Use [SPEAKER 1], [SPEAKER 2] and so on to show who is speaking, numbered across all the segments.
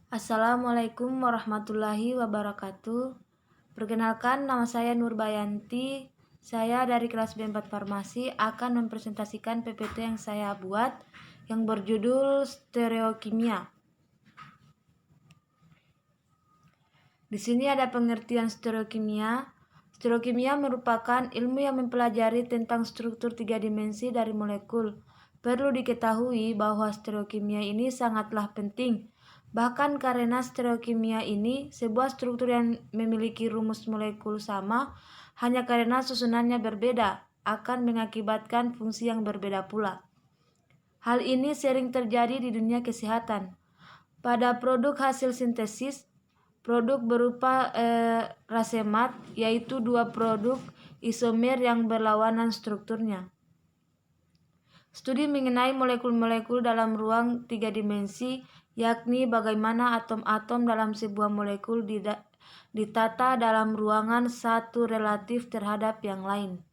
[SPEAKER 1] Assalamualaikum warahmatullahi wabarakatuh. Perkenalkan, nama saya Nurbayanti. Saya dari kelas B4 Farmasi akan mempresentasikan PPT yang saya buat yang berjudul stereokimia. Di sini ada pengertian stereokimia. Stereokimia merupakan ilmu yang mempelajari tentang struktur 3 dimensi dari molekul. Perlu diketahui bahwa stereokimia ini sangatlah penting, bahkan karena stereokimia ini sebuah struktur yang memiliki rumus molekul sama, hanya karena susunannya berbeda akan mengakibatkan fungsi yang berbeda pula. Hal ini sering terjadi di dunia kesehatan. Pada produk hasil sintesis, produk berupa racemat, yaitu dua produk isomer yang berlawanan strukturnya. Studi mengenai molekul-molekul dalam ruang 3 dimensi, yakni bagaimana atom-atom dalam sebuah molekul ditata dalam ruangan satu relatif terhadap yang lain.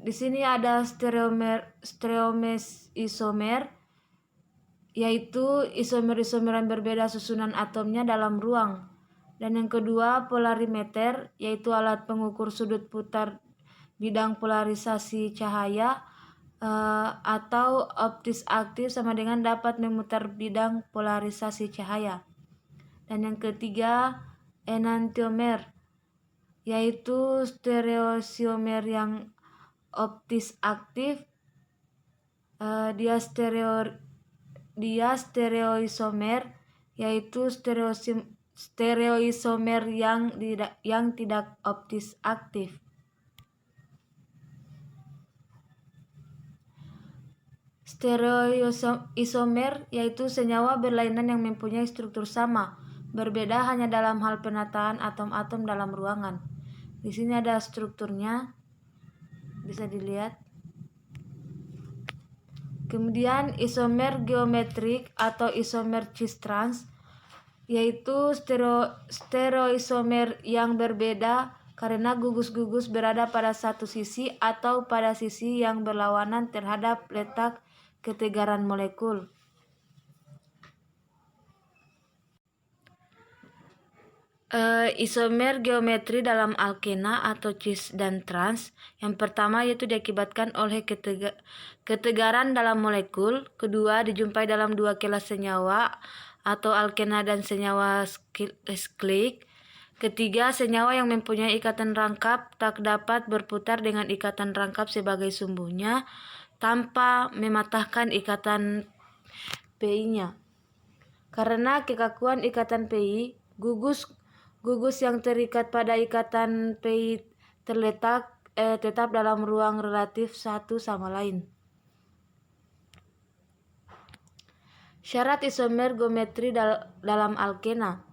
[SPEAKER 1] Di sini ada stereoisomer, yaitu isomer-isomer yang berbeda susunan atomnya dalam ruang. Dan yang kedua, polarimeter, yaitu alat pengukur sudut putar bidang polarisasi cahaya, atau optis aktif sama dengan dapat memutar bidang polarisasi cahaya. Dan yang ketiga, enantiomer, yaitu stereoisomer yang optis aktif. Dia stereoisomer, yaitu stereoisomer yang tidak optis aktif. Stereoisomer yaitu senyawa berlainan yang mempunyai struktur sama, berbeda hanya dalam hal penataan atom-atom dalam ruangan. Di sini ada strukturnya, bisa dilihat. Kemudian isomer geometrik atau isomer cis-trans, yaitu stereoisomer yang berbeda karena gugus-gugus berada pada satu sisi atau pada sisi yang berlawanan terhadap letak ketegaran molekul. Isomer geometri dalam alkena atau cis dan trans, yang pertama yaitu diakibatkan oleh ketegaran dalam molekul. Kedua, dijumpai dalam dua kelas senyawa atau alkena dan senyawa sklik. Ketiga, senyawa yang mempunyai ikatan rangkap tak dapat berputar dengan ikatan rangkap sebagai sumbunya tanpa mematahkan ikatan PI-nya. Karena kekakuan ikatan PI, gugus yang terikat pada ikatan PI terletak tetap dalam ruang relatif satu sama lain. Syarat isomer geometri dalam alkena.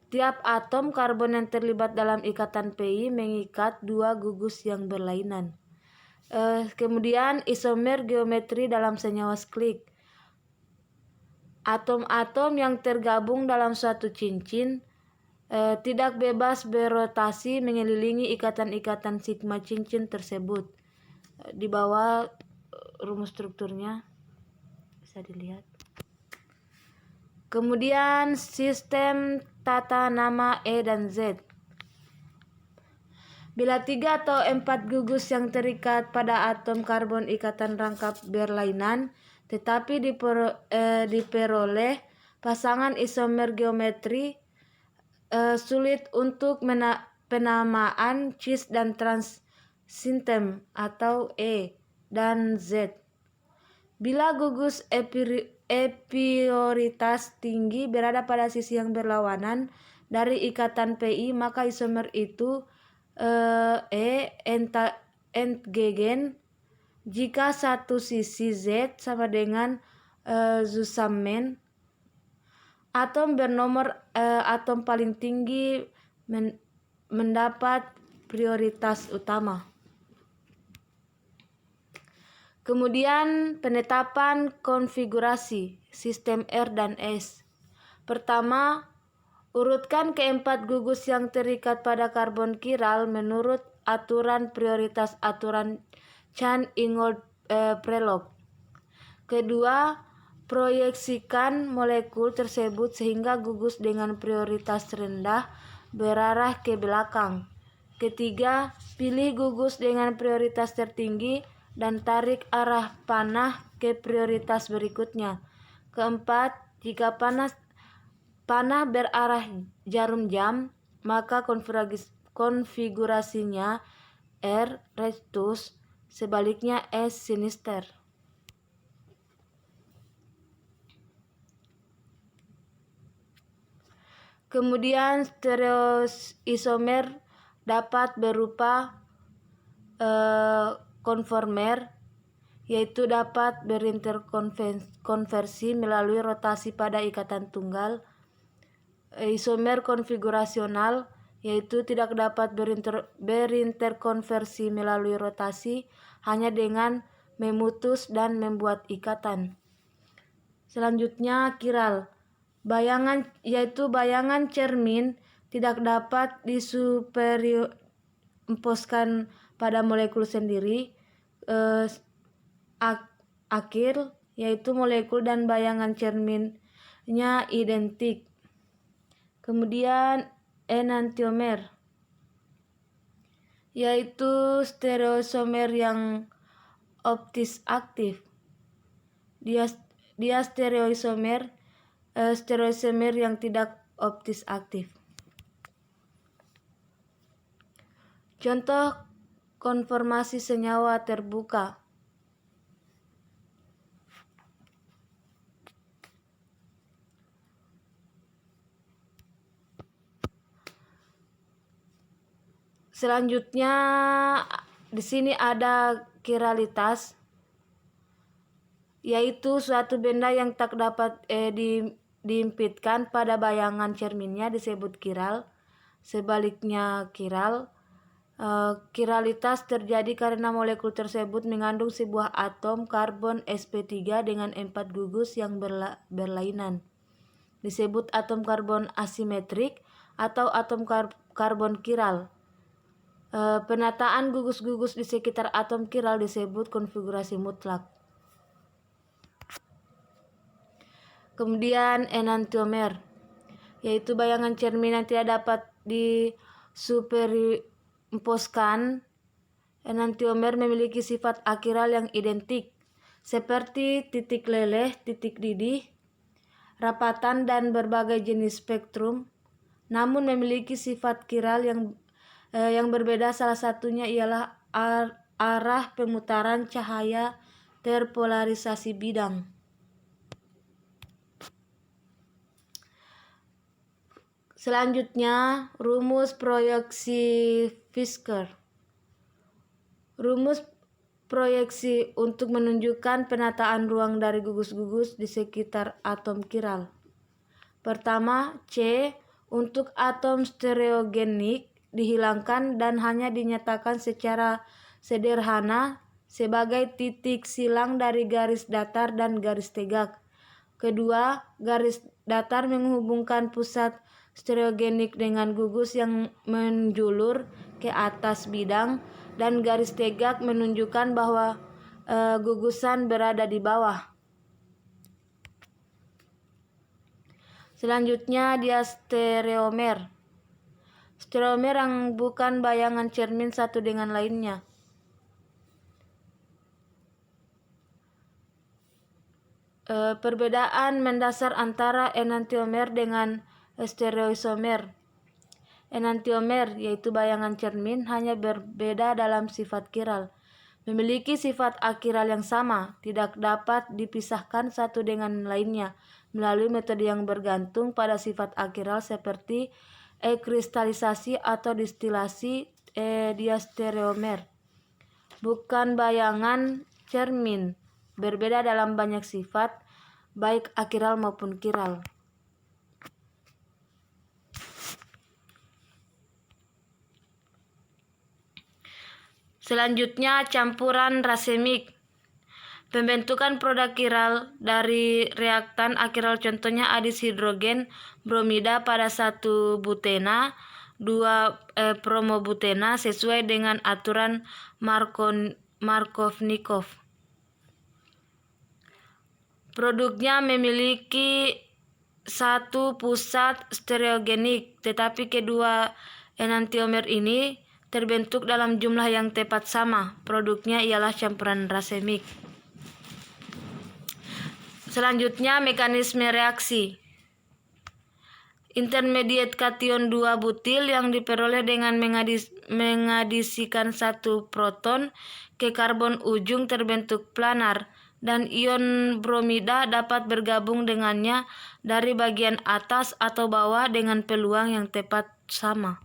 [SPEAKER 1] Tiap atom karbon yang terlibat dalam ikatan PI mengikat dua gugus yang berlainan. Kemudian isomer geometri dalam senyawa sklik. Atom-atom yang tergabung dalam suatu cincin tidak bebas berotasi mengelilingi ikatan-ikatan sigma cincin tersebut. Di bawah rumus strukturnya bisa dilihat. Kemudian sistem tata nama E dan Z. Bila 3 atau 4 gugus yang terikat pada atom karbon ikatan rangkap berlainan, tetapi diperoleh pasangan isomer geometri, sulit untuk penamaan cis dan trans sistem atau E dan Z. Bila gugus prioritas tinggi berada pada sisi yang berlawanan dari ikatan PI, maka isomer itu entgegen. Jika satu sisi Z sama dengan Zusammen, atom bernomor atom paling tinggi mendapat prioritas utama. Kemudian penetapan konfigurasi sistem R dan S. Pertama, urutkan keempat gugus yang terikat pada karbon kiral menurut aturan prioritas aturan Chan-Ingold-Prelog. Kedua, proyeksikan molekul tersebut sehingga gugus dengan prioritas rendah berarah ke belakang. Ketiga, pilih gugus dengan prioritas tertinggi dan tarik arah panah ke prioritas berikutnya. Keempat, jika panah berarah jarum jam, maka konfigurasinya R rectus, sebaliknya S sinister. Kemudian stereoisomer dapat berupa konformer, yaitu dapat berinterkonversi melalui rotasi pada ikatan tunggal. Isomer konfigurasional, yaitu tidak dapat berinterkonversi melalui rotasi hanya dengan memutus dan membuat ikatan. Selanjutnya kiral. Bayangan cermin tidak dapat disuperimposkan pada molekul sendiri. Akhir, yaitu molekul dan bayangan cerminnya identik. Kemudian enantiomer, yaitu stereoisomer yang optis aktif. Dia stereoisomer yang tidak optis aktif. Contoh konformasi senyawa terbuka. Selanjutnya di sini ada kiralitas, yaitu suatu benda yang tak dapat diimpitkan pada bayangan cerminnya disebut kiral. Sebaliknya kiral. Kiralitas terjadi karena molekul tersebut mengandung sebuah atom karbon sp3 dengan 4 gugus yang berlainan. Disebut atom karbon asimetrik atau atom karbon kiral. Penataan gugus-gugus di sekitar atom kiral disebut konfigurasi mutlak. Kemudian enantiomer, yaitu bayangan cermin yang tidak dapat disuperimposkan. Enantiomer memiliki sifat akiral yang identik, seperti titik leleh, titik didih, rapatan, dan berbagai jenis spektrum, namun memiliki sifat kiral yang berbeda. Salah satunya ialah arah pemutaran cahaya terpolarisasi bidang. Selanjutnya, rumus proyeksi Fisker. Rumus proyeksi untuk menunjukkan penataan ruang dari gugus-gugus di sekitar atom kiral. Pertama, C untuk atom stereogenik dihilangkan dan hanya dinyatakan secara sederhana sebagai titik silang dari garis datar dan garis tegak. Kedua, garis datar menghubungkan pusat stereogenik dengan gugus yang menjulur ke atas bidang, dan garis tegak menunjukkan bahwa gugusan berada di bawah. Selanjutnya dia stereomer. Stereomer yang bukan bayangan cermin satu dengan lainnya. Perbedaan mendasar antara enantiomer dengan stereoisomer. Enantiomer, yaitu bayangan cermin, hanya berbeda dalam sifat kiral. Memiliki sifat akiral yang sama, tidak dapat dipisahkan satu dengan lainnya melalui metode yang bergantung pada sifat akiral seperti kristalisasi atau distilasi. Dia stereomer, bukan bayangan cermin, berbeda dalam banyak sifat, baik akiral maupun kiral. Selanjutnya, campuran rasemik. Pembentukan produk kiral dari reaktan akiral contohnya adis hidrogen bromida pada 1 butena, 2 promobutena sesuai dengan aturan Markovnikov. Produknya memiliki satu pusat stereogenik, tetapi kedua enantiomer ini terbentuk dalam jumlah yang tepat sama. Produknya ialah campuran rasemik. Selanjutnya, mekanisme reaksi. Intermediate kation 2 butil yang diperoleh dengan mengadisikan satu proton ke karbon ujung terbentuk planar, dan ion bromida dapat bergabung dengannya dari bagian atas atau bawah dengan peluang yang tepat sama.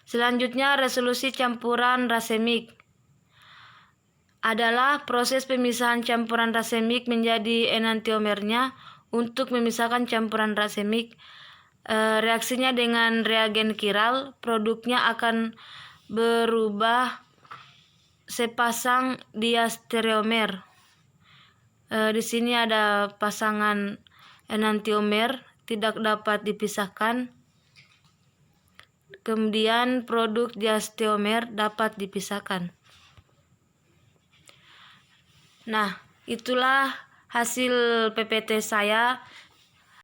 [SPEAKER 1] Selanjutnya, resolusi campuran rasemik adalah proses pemisahan campuran rasemik menjadi enantiomernya. Untuk memisahkan campuran rasemik, reaksinya dengan reagen kiral, produknya akan berubah sepasang diastereomer. Di sini ada pasangan enantiomer tidak dapat dipisahkan. Kemudian produk diastereomer dapat dipisahkan. Nah, itulah hasil PPT saya.